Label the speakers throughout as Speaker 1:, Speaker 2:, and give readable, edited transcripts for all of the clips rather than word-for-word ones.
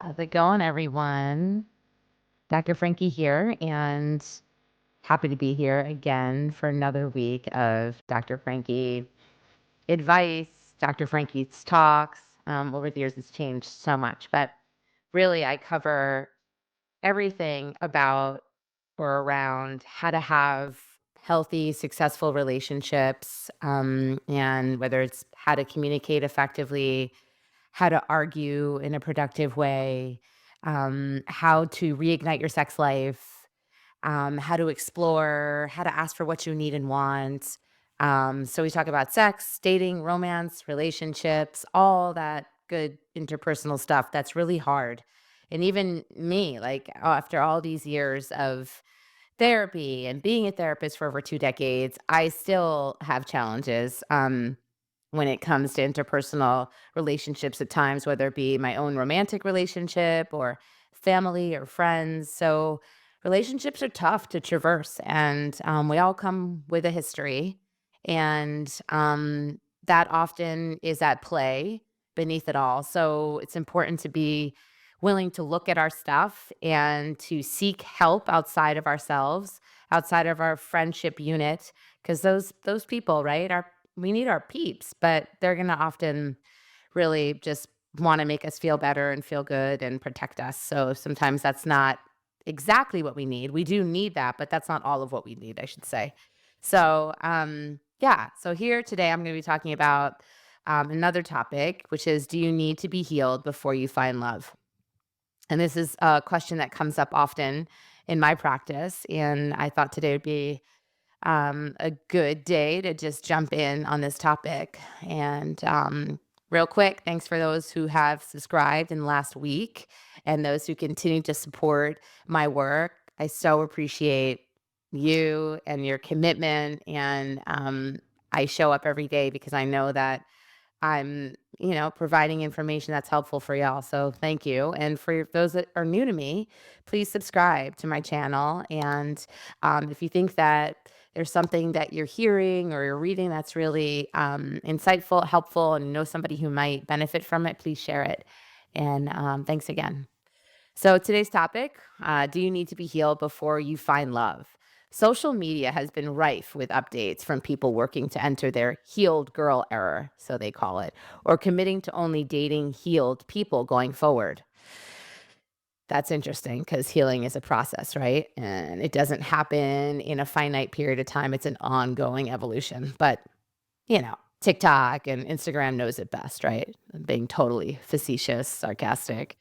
Speaker 1: How's it going, everyone? Dr. Frankie here, and happy to be here again for another week of Dr. Frankie advice, Dr. Frankie's talks. Over the years, it's changed so much, but really, I cover everything about or around how to have healthy, successful relationships, and whether it's how to communicate effectively, how to argue in a productive way, how to reignite your sex life, how to explore, how to ask for what you need and want. So we talk about sex, dating, romance, relationships, all that good interpersonal stuff that's really hard. And even me, like after all these years of therapy and being a therapist for over 2 decades, I still have challenges. When it comes to interpersonal relationships at times, whether it be my own romantic relationship or family or friends. So, relationships are tough to traverse, and we all come with a history. And that often is at play beneath it all. So, it's important to be willing to look at our stuff and to seek help outside of ourselves, outside of our friendship unit, because those people, right, are we need our peeps, but they're going to often really just want to make us feel better and feel good and protect us. So sometimes that's not exactly what we need. We do need that, but that's not all of what we need, I should say. So, yeah. So here today, I'm going to be talking about another topic, which is, do you need to be healed before you find love? And this is a question that comes up often in my practice. And I thought today would be a good day to just jump in on this topic. And real quick, thanks for those who have subscribed in the last week and those who continue to support my work. I so appreciate you and your commitment. And I show up every day because I know that I'm providing information that's helpful for y'all. So thank you. And for those that are new to me, please subscribe to my channel. And if you think that there's something that you're hearing or you're reading that's really insightful, helpful, and know somebody who might benefit from it, please share it. And thanks again. So today's topic, do you need to be healed before you find love? Social media has been rife with updates from people working to enter their healed girl era, so they call it, or committing to only dating healed people going forward. That's interesting because healing is a process, right? And it doesn't happen in a finite period of time. It's an ongoing evolution. But, TikTok and Instagram knows it best, right? I'm being totally facetious, sarcastic.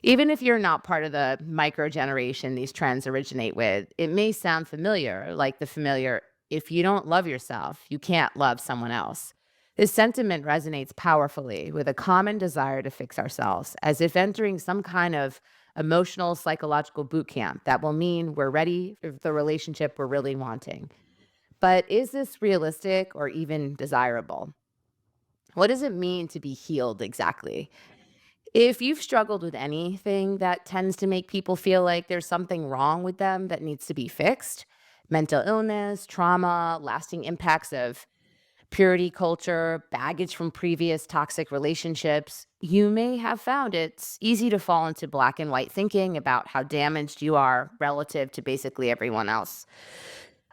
Speaker 1: Even if you're not part of the micro generation these trends originate with, it may sound familiar, like the familiar, if you don't love yourself, you can't love someone else. This sentiment resonates powerfully with a common desire to fix ourselves, as if entering some kind of emotional, psychological boot camp that will mean we're ready for the relationship we're really wanting. But is this realistic or even desirable? What does it mean to be healed exactly? If you've struggled with anything that tends to make people feel like there's something wrong with them that needs to be fixed, mental illness, trauma, lasting impacts of purity culture, baggage from previous toxic relationships, you may have found it's easy to fall into black and white thinking about how damaged you are relative to basically everyone else.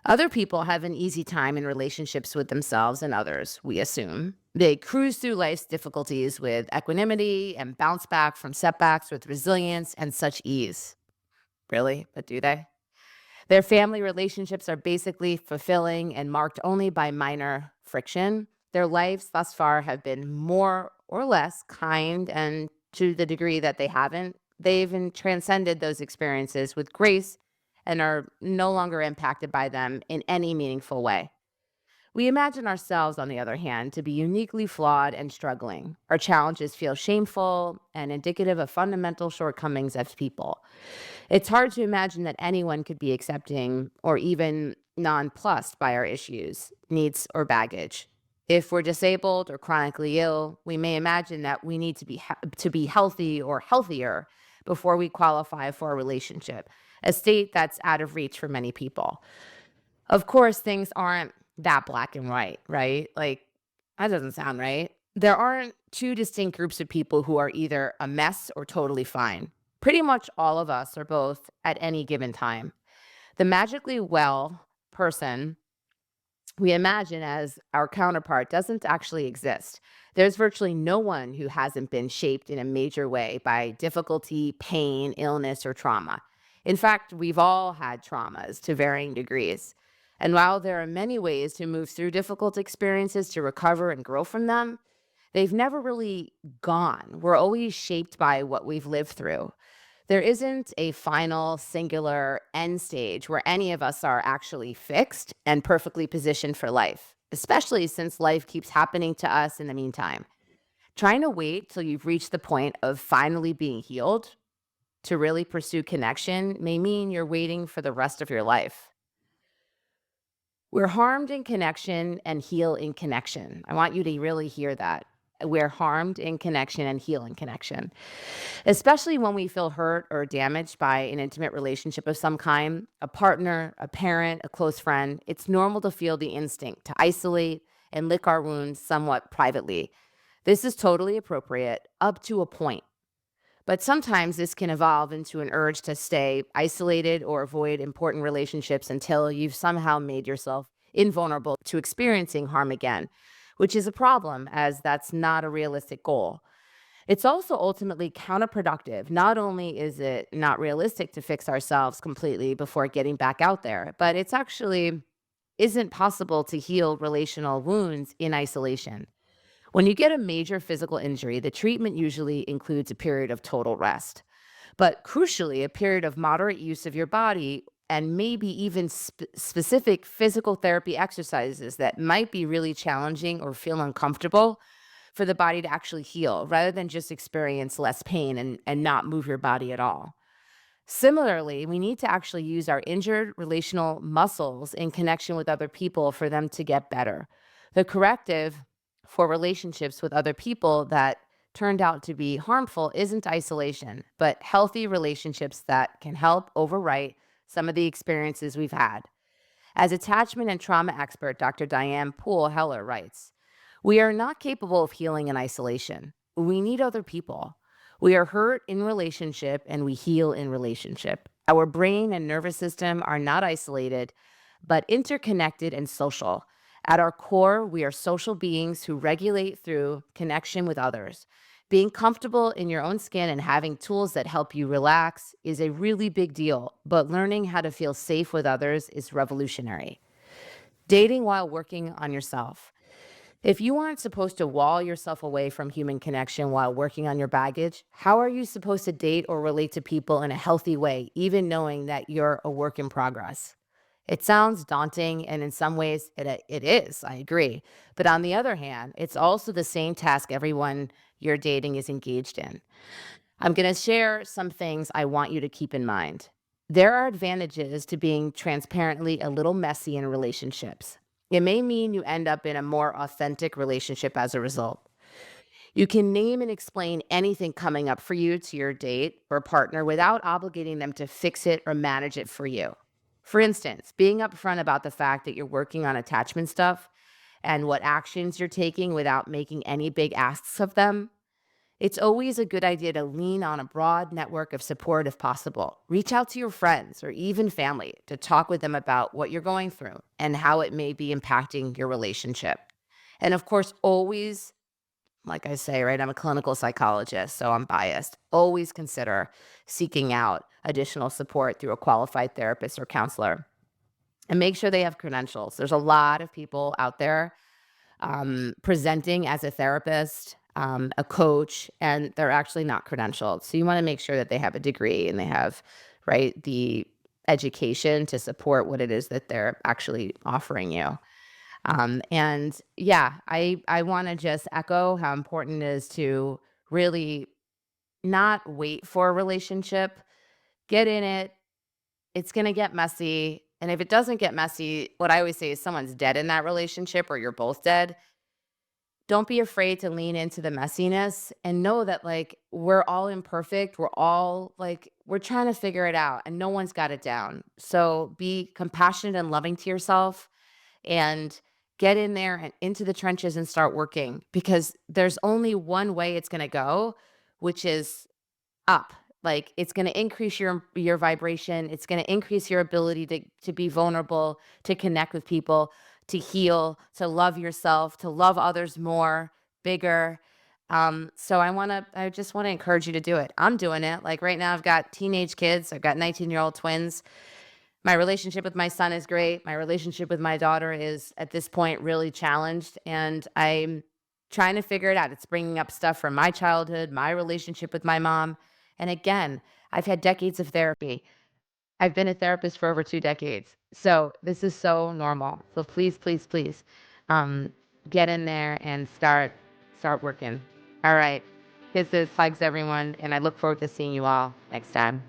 Speaker 1: Other people have an easy time in relationships with themselves and others, we assume. They cruise through life's difficulties with equanimity and bounce back from setbacks with resilience and such ease. Really? But do they? Their family relationships are basically fulfilling and marked only by minor friction. Their lives thus far have been more or less kind, and to the degree that they haven't, they've transcended those experiences with grace and are no longer impacted by them in any meaningful way. We imagine ourselves, on the other hand, to be uniquely flawed and struggling. Our challenges feel shameful and indicative of fundamental shortcomings as people. It's hard to imagine that anyone could be accepting or even nonplussed by our issues, needs, or baggage. If we're disabled or chronically ill, we may imagine that we need to be healthy or healthier before we qualify for a relationship, a state that's out of reach for many people. Of course, things aren't that black and white, right? Like, that doesn't sound right. There aren't two distinct groups of people who are either a mess or totally fine. Pretty much all of us are both at any given time. The magically well person we imagine as our counterpart doesn't actually exist. There's virtually no one who hasn't been shaped in a major way by difficulty, pain, illness, or trauma. In fact, we've all had traumas to varying degrees. And while there are many ways to move through difficult experiences to recover and grow from them, they've never really gone. We're always shaped by what we've lived through. There isn't a final, singular end stage where any of us are actually fixed and perfectly positioned for life, especially since life keeps happening to us in the meantime. Trying to wait till you've reached the point of finally being healed to really pursue connection may mean you're waiting for the rest of your life. We're harmed in connection and heal in connection. I want you to really hear that. We're harmed in connection and heal in connection. Especially when we feel hurt or damaged by an intimate relationship of some kind, a partner, a parent, a close friend, it's normal to feel the instinct to isolate and lick our wounds somewhat privately. This is totally appropriate up to a point. But sometimes this can evolve into an urge to stay isolated or avoid important relationships until you've somehow made yourself invulnerable to experiencing harm again, which is a problem as that's not a realistic goal. It's also ultimately counterproductive. Not only is it not realistic to fix ourselves completely before getting back out there, but it's actually isn't possible to heal relational wounds in isolation. When you get a major physical injury, the treatment usually includes a period of total rest, but crucially, a period of moderate use of your body and maybe even specific physical therapy exercises that might be really challenging or feel uncomfortable for the body to actually heal rather than just experience less pain and not move your body at all. Similarly, we need to actually use our injured relational muscles in connection with other people for them to get better. The corrective for relationships with other people that turned out to be harmful isn't isolation, but healthy relationships that can help overwrite some of the experiences we've had. As attachment and trauma expert Dr. Diane Poole Heller writes, we are not capable of healing in isolation. We need other people. We are hurt in relationship and we heal in relationship. Our brain and nervous system are not isolated, but interconnected and social. At our core, we are social beings who regulate through connection with others. Being comfortable in your own skin and having tools that help you relax is a really big deal, but learning how to feel safe with others is revolutionary. Dating while working on yourself. If you aren't supposed to wall yourself away from human connection while working on your baggage, how are you supposed to date or relate to people in a healthy way, even knowing that you're a work in progress? It sounds daunting, and in some ways, it is, I agree. But on the other hand, it's also the same task everyone you're dating is engaged in. I'm going to share some things I want you to keep in mind. There are advantages to being transparently a little messy in relationships. It may mean you end up in a more authentic relationship as a result. You can name and explain anything coming up for you to your date or partner without obligating them to fix it or manage it for you. For instance, being upfront about the fact that you're working on attachment stuff and what actions you're taking without making any big asks of them. It's always a good idea to lean on a broad network of support if possible. Reach out to your friends or even family to talk with them about what you're going through and how it may be impacting your relationship. And of course, always, like I say, right, I'm a clinical psychologist, so I'm biased. Always consider seeking out additional support through a qualified therapist or counselor and make sure they have credentials. There's a lot of people out there presenting as a therapist, a coach, and they're actually not credentialed. So you want to make sure that they have a degree and they have, right, the education to support what it is that they're actually offering you. And yeah, I want to just echo how important it is to really not wait for a relationship. Get in it. It's going to get messy. And if it doesn't get messy, what I always say is someone's dead in that relationship or you're both dead. Don't be afraid to lean into the messiness and know that like we're all imperfect. We're all like, we're trying to figure it out and no one's got it down. So be compassionate and loving to yourself and get in there and into the trenches and start working, because there's only one way it's going to go, which is up. Like, it's going to increase your vibration. It's going to increase your ability to be vulnerable, to connect with people, to heal, to love yourself, to love others more, bigger. So I just want to encourage you to do it. I'm doing it. Like right now I've got teenage kids. I've got 19-year-old twins. My relationship with my son is great. My relationship with my daughter is at this point really challenged, and I'm trying to figure it out. It's bringing up stuff from my childhood, my relationship with my mom. And again, I've had decades of therapy. I've been a therapist for over 2 decades. So this is so normal. So please, please, please, um, get in there and start working. All right. Kisses, hugs, everyone, and I look forward to seeing you all next time.